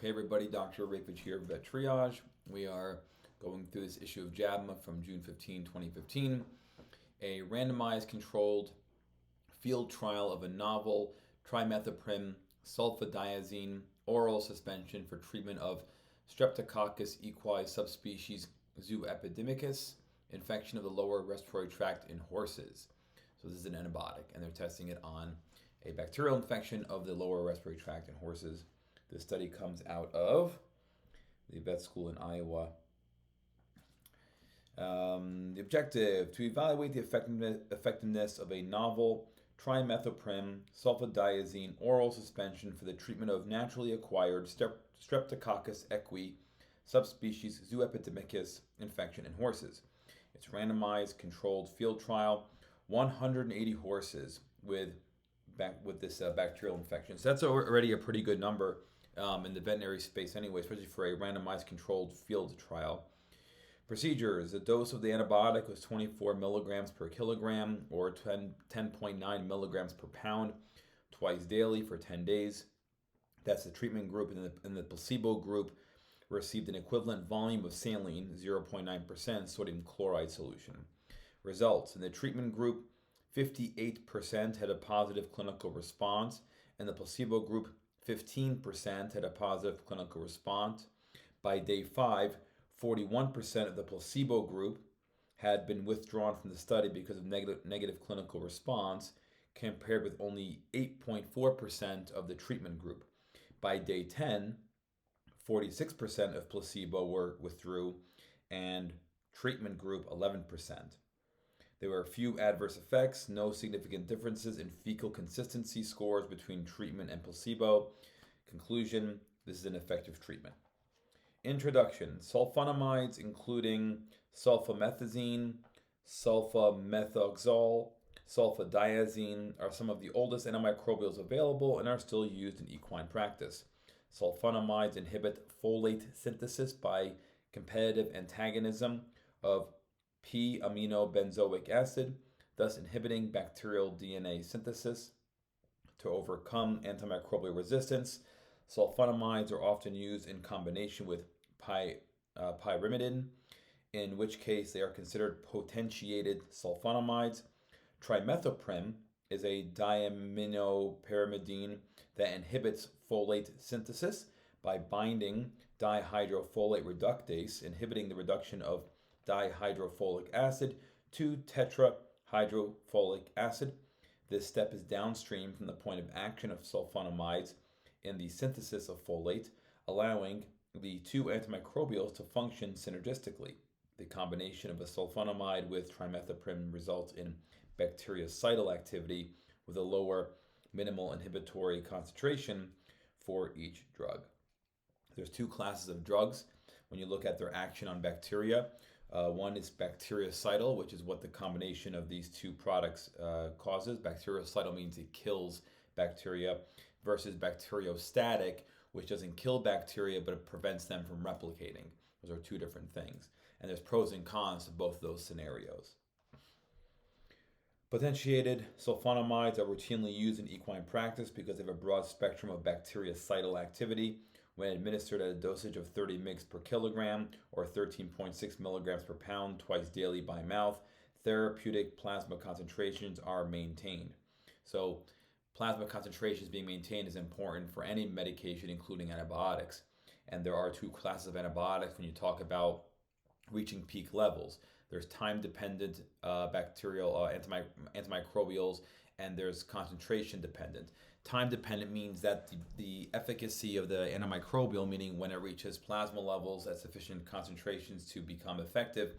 Okay, everybody, Dr. Rakevich here, Vet Triage. We are going through this issue of JAVMA from June 15, 2015, a randomized controlled field trial of a novel trimethoprim-sulfadiazine oral suspension for treatment of Streptococcus equi subspecies zooepidemicus, infection of the lower respiratory tract in horses. So this is an antibiotic, and they're testing it on a bacterial infection of the lower respiratory tract in horses. This study comes out of the vet school in Iowa. The objective: to evaluate the effectiveness of a novel trimethoprim-sulfadiazine oral suspension for the treatment of naturally acquired Streptococcus equi subspecies zooepidemicus infection in horses. It's a randomized controlled field trial, 180 horses with this bacterial infection. So that's already a pretty good number in the veterinary space anyway, especially for a randomized controlled field trial. Procedures: the dose of the antibiotic was 24 milligrams per kilogram or 10.9 milligrams per pound twice daily for 10 days. That's the treatment group, and the placebo group received an equivalent volume of saline, 0.9% sodium chloride solution. Results: in the treatment group, 58% had a positive clinical response, and the placebo group, 15% had a positive clinical response. By day 5, 41% of the placebo group had been withdrawn from the study because of negative clinical response, compared with only 8.4% of the treatment group. By day 10, 46% of placebo withdrew, and treatment group 11%. There were a few adverse effects, no significant differences in fecal consistency scores between treatment and placebo. Conclusion: this is an effective treatment. Introduction: sulfonamides, including sulfamethazine, sulfamethoxazole, sulfadiazine, are some of the oldest antimicrobials available and are still used in equine practice. Sulfonamides inhibit folate synthesis by competitive antagonism of p-aminobenzoic acid, thus inhibiting bacterial DNA synthesis. To overcome antimicrobial resistance, sulfonamides are often used in combination with pyrimidine, in which case they are considered potentiated sulfonamides. Trimethoprim is a diaminopyrimidine that inhibits folate synthesis by binding dihydrofolate reductase, inhibiting the reduction of dihydrofolic acid to tetrahydrofolic acid. This step is downstream from the point of action of sulfonamides in the synthesis of folate, allowing the two antimicrobials to function synergistically. The combination of a sulfonamide with trimethoprim results in bactericidal activity with a lower minimal inhibitory concentration for each drug. There's two classes of drugs when you look at their action on bacteria. One is bactericidal, which is what the combination of these two products causes. Bactericidal means it kills bacteria, versus bacteriostatic, which doesn't kill bacteria, but it prevents them from replicating. Those are two different things. And there's pros and cons to both those scenarios. Potentiated sulfonamides are routinely used in equine practice because they have a broad spectrum of bactericidal activity. When administered at a dosage of 30 mg per kilogram or 13.6 milligrams per pound twice daily by mouth, therapeutic plasma concentrations are maintained. So plasma concentrations being maintained is important for any medication, including antibiotics. And there are two classes of antibiotics when you talk about reaching peak levels. There's time-dependent bacterial antimicrobials, and there's concentration-dependent. Time-dependent means that the efficacy of the antimicrobial, meaning when it reaches plasma levels at sufficient concentrations to become effective,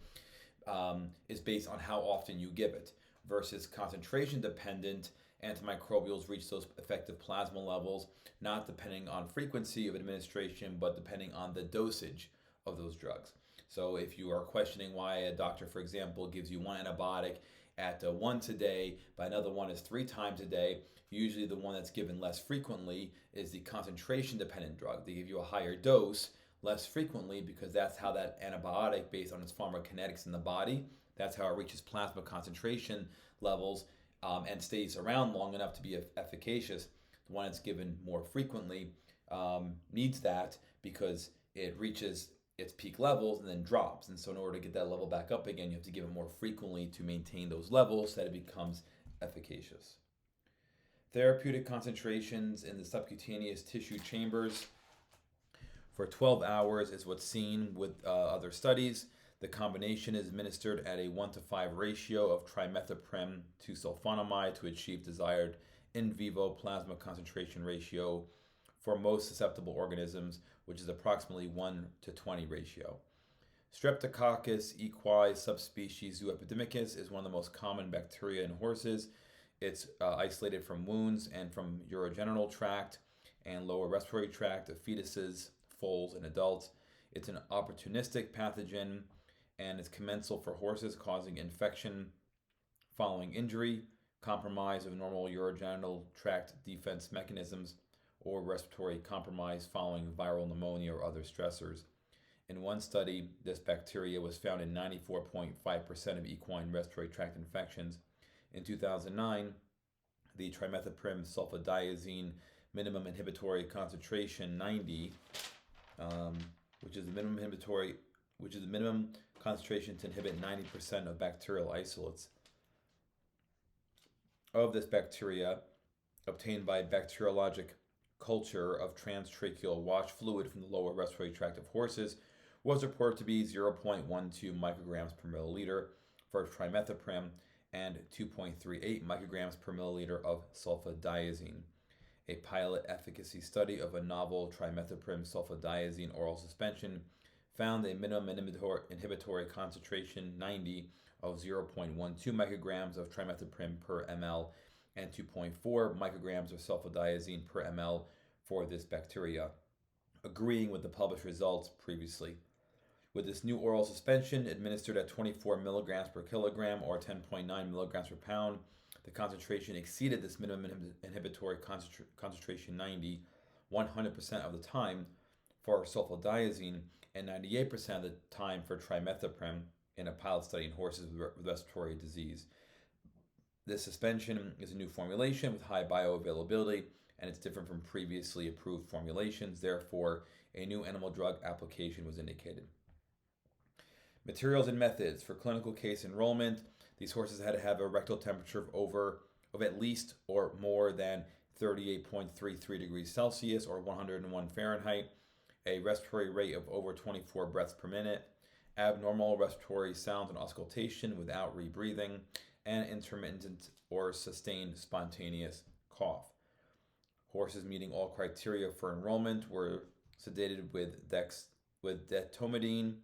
is based on how often you give it, versus concentration-dependent antimicrobials reach those effective plasma levels, not depending on frequency of administration, but depending on the dosage of those drugs. So if you are questioning why a doctor, for example, gives you one antibiotic at once a day, but another one is 3 times a day, usually the one that's given less frequently is the concentration-dependent drug. They give you a higher dose less frequently because that's how that antibiotic, based on its pharmacokinetics in the body, that's how it reaches plasma concentration levels and stays around long enough to be efficacious. The one that's given more frequently needs that because it reaches its peak levels and then drops. And so in order to get that level back up again, you have to give it more frequently to maintain those levels so that it becomes efficacious. Therapeutic concentrations in the subcutaneous tissue chambers for 12 hours is what's seen with other studies. The combination is administered at a 1:5 ratio of trimethoprim to sulfonamide to achieve desired in vivo plasma concentration ratio for most susceptible organisms, which is approximately 1:20 ratio. Streptococcus equi subspecies zooepidemicus is one of the most common bacteria in horses. It's isolated from wounds and from urogenital tract and lower respiratory tract of fetuses, foals, and adults. It's an opportunistic pathogen and it's commensal for horses, causing infection following injury, compromise of normal urogenital tract defense mechanisms, or respiratory compromise following viral pneumonia or other stressors. In one study, this bacteria was found in 94.5% of equine respiratory tract infections. In 2009, the trimethoprim-sulfadiazine minimum inhibitory concentration 90, which is the minimum concentration to inhibit 90% of bacterial isolates of this bacteria, obtained by bacteriologic culture of transtracheal wash fluid from the lower respiratory tract of horses, was reported to be 0.12 micrograms per milliliter for trimethoprim and 2.38 micrograms per milliliter of sulfadiazine. A pilot efficacy study of a novel trimethoprim-sulfadiazine oral suspension found a minimum inhibitory concentration 90 of 0.12 micrograms of trimethoprim per ml and 2.4 micrograms of sulfadiazine per ml for this bacteria, agreeing with the published results previously. With this new oral suspension administered at 24 milligrams per kilogram or 10.9 milligrams per pound, the concentration exceeded this minimum inhibitory concentration 90 100% of the time for sulfadiazine and 98% of the time for trimethoprim in a pilot study in horses with respiratory disease. This suspension is a new formulation with high bioavailability, and it's different from previously approved formulations. Therefore, a new animal drug application was indicated. Materials and methods. For clinical case enrollment, these horses had to have a rectal temperature of at least or more than 38.33 degrees Celsius or 101 Fahrenheit, a respiratory rate of over 24 breaths per minute, abnormal respiratory sounds and auscultation without rebreathing, and intermittent or sustained spontaneous cough. Horses meeting all criteria for enrollment were sedated with detomidine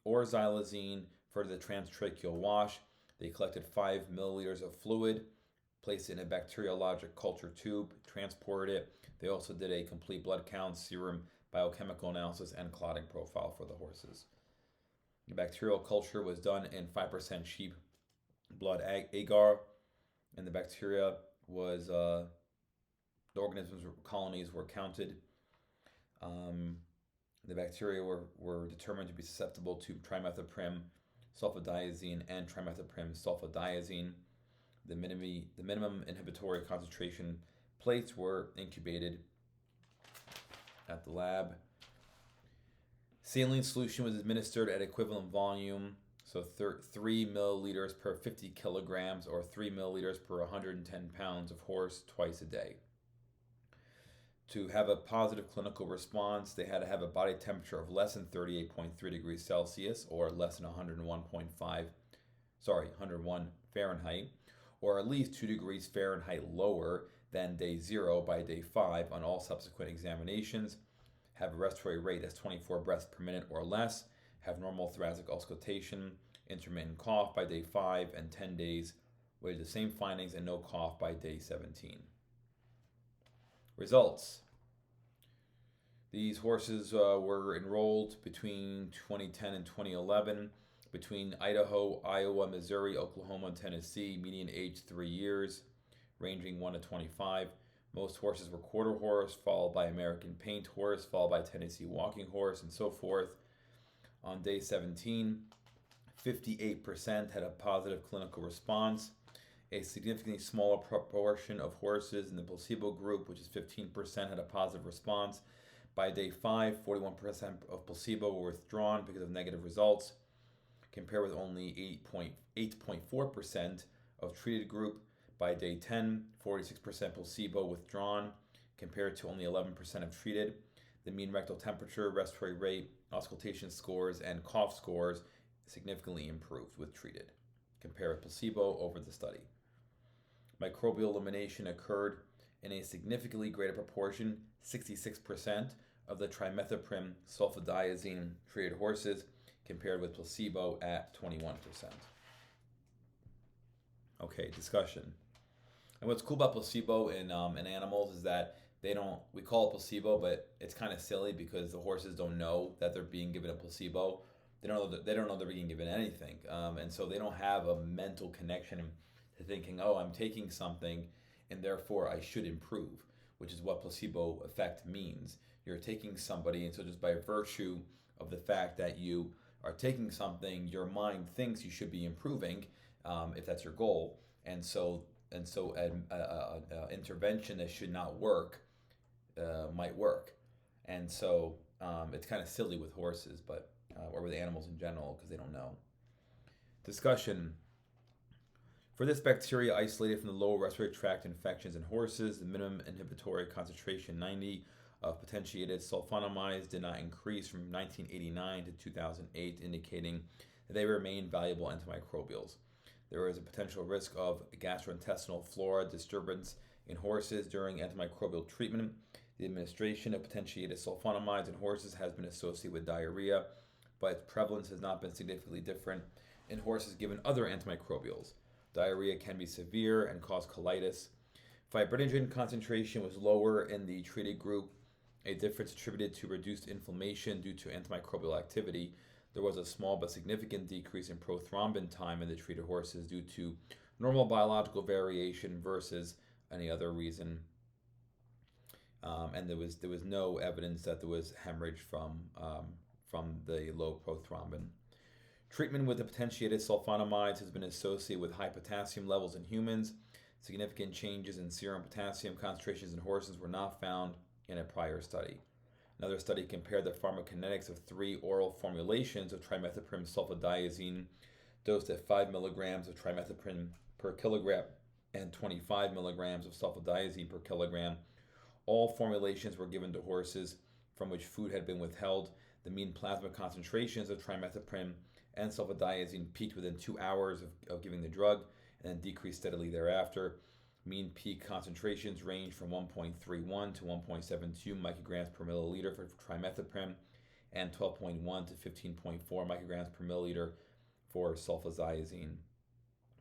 or xylazine for the transtracheal wash. They collected 5 milliliters of fluid, placed it in a bacteriologic culture tube, transported it. They also did a complete blood count, serum biochemical analysis, and clotting profile for the horses. The bacterial culture was done in 5% sheep blood agar, and the bacteria was the organisms colonies were counted. The bacteria were determined to be susceptible to trimethoprim sulfadiazine and trimethoprim-sulfadiazine. The minimum inhibitory concentration plates were incubated at the lab. Saline solution was administered at equivalent volume, so 3 milliliters per 50 kilograms or 3 milliliters per 110 pounds of horse twice a day. To have a positive clinical response, they had to have a body temperature of less than 38.3 degrees Celsius or less than 101 Fahrenheit, or at least 2 degrees Fahrenheit lower than day 0 by day 5 on all subsequent examinations, have a respiratory rate that's 24 breaths per minute or less, have normal thoracic auscultation, intermittent cough by day 5 and 10 days, with the same findings and no cough by day 17. Results. These horses were enrolled between 2010 and 2011, between Idaho, Iowa, Missouri, Oklahoma, and Tennessee, median age 3 years, ranging 1 to 25. Most horses were quarter horse, followed by American paint horse, followed by Tennessee walking horse, and so forth. On day 17, 58% had a positive clinical response, A significantly smaller proportion of horses in the placebo group, which is 15%, had a positive response. By day 5, 41% of placebo were withdrawn because of negative results, compared with only 8.4% of treated group. By day 10, 46% placebo withdrawn, compared to only 11% of treated. The mean rectal temperature, respiratory rate, auscultation scores, and cough scores significantly improved with treated, compared with placebo over the study. Microbial elimination occurred in a significantly greater proportion, 66%, of the trimethoprim-sulfadiazine treated horses, compared with placebo at 21%. Okay, discussion. And what's cool about placebo in animals is that we call it placebo, but it's kind of silly because the horses don't know that they're being given a placebo. They don't know they're being given anything, and so they don't have a mental connection to thinking, oh, I'm taking something, and therefore I should improve, which is what placebo effect means. You're taking somebody, and so just by virtue of the fact that you are taking something, your mind thinks you should be improving, if that's your goal, and so an intervention that should not work might work, and so it's kind of silly with horses, but or with animals in general, because they don't know. Discussion. For this bacteria isolated from the lower respiratory tract infections in horses, the minimum inhibitory concentration 90 of potentiated sulfonamides did not increase from 1989 to 2008, indicating that they remain valuable antimicrobials. There is a potential risk of gastrointestinal flora disturbance in horses during antimicrobial treatment. The administration of potentiated sulfonamides in horses has been associated with diarrhea, but its prevalence has not been significantly different in horses given other antimicrobials. Diarrhea can be severe and cause colitis. Fibrinogen concentration was lower in the treated group, a difference attributed to reduced inflammation due to antimicrobial activity. There was a small but significant decrease in prothrombin time in the treated horses due to normal biological variation versus any other reason. And there was no evidence that there was hemorrhage from the low prothrombin. Treatment with the potentiated sulfonamides has been associated with high potassium levels in humans. Significant changes in serum potassium concentrations in horses were not found in a prior study. Another study compared the pharmacokinetics of 3 oral formulations of trimethoprim-sulfadiazine dosed at 5 milligrams of trimethoprim per kilogram and 25 milligrams of sulfadiazine per kilogram. All formulations were given to horses from which food had been withheld. The mean plasma concentrations of trimethoprim and sulfadiazine peaked within 2 hours of giving the drug and then decreased steadily thereafter. Mean peak concentrations range from 1.31 to 1.72 micrograms per milliliter for trimethoprim and 12.1 to 15.4 micrograms per milliliter for sulfadiazine.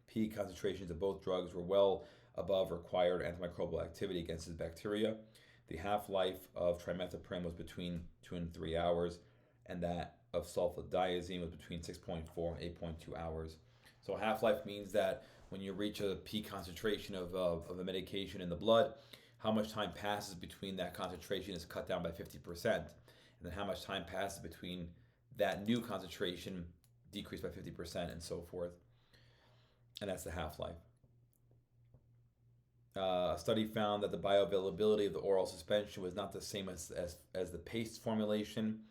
Peak concentrations of both drugs were well above required antimicrobial activity against this bacteria. The half-life of trimethoprim was between 2 and 3 hours, and that of sulfadiazine was between 6.4 and 8.2 hours. So half-life means that when you reach a peak concentration of a medication in the blood, how much time passes between that concentration is cut down by 50%, and then how much time passes between that new concentration decreased by 50%, and so forth. And that's the half-life. A study found that the bioavailability of the oral suspension was not the same as the paste formulation.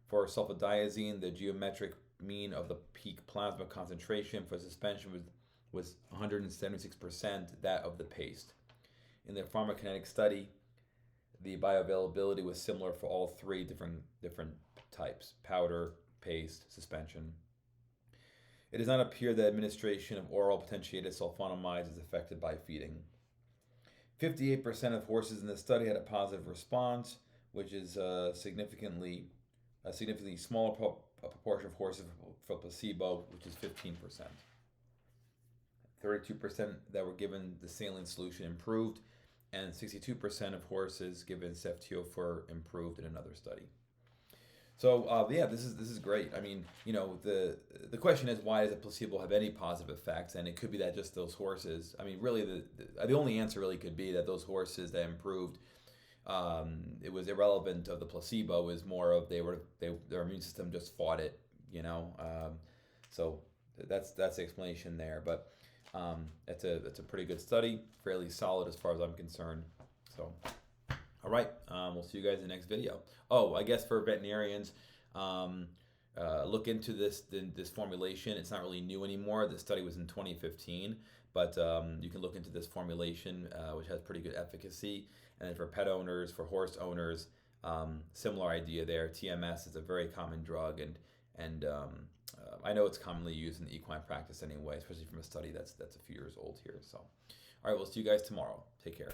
For sulfadiazine, the geometric mean of the peak plasma concentration for suspension was 176% that of the paste. In the pharmacokinetic study, the bioavailability was similar for all 3 different types: powder, paste, suspension. It does not appear that administration of oral potentiated sulfonamides is affected by feeding. 58% of horses in the study had a positive response, which is a significantly smaller proportion of horses for placebo, which is 15%. 32% that were given the saline solution improved, and 62% of horses given ceftiofur improved in another study. So this is great. I mean, the question is, why does a placebo have any positive effects? And it could be that just those horses. I mean, really, the only answer really could be that those horses that improved, it was irrelevant of the placebo. Is more of their immune system just fought it. So that's the explanation there. But That's a pretty good study, fairly solid as far as I'm concerned. So, all right, we'll see you guys in the next video. Oh, I guess for veterinarians, look into this formulation. It's not really new anymore. This study was in 2015, but you can look into this formulation, which has pretty good efficacy. And then for pet owners, for horse owners, similar idea there. TMS is a very common drug, and I know it's commonly used in equine practice anyway, especially from a study that's a few years old here. So, all right, we'll see you guys tomorrow. Take care.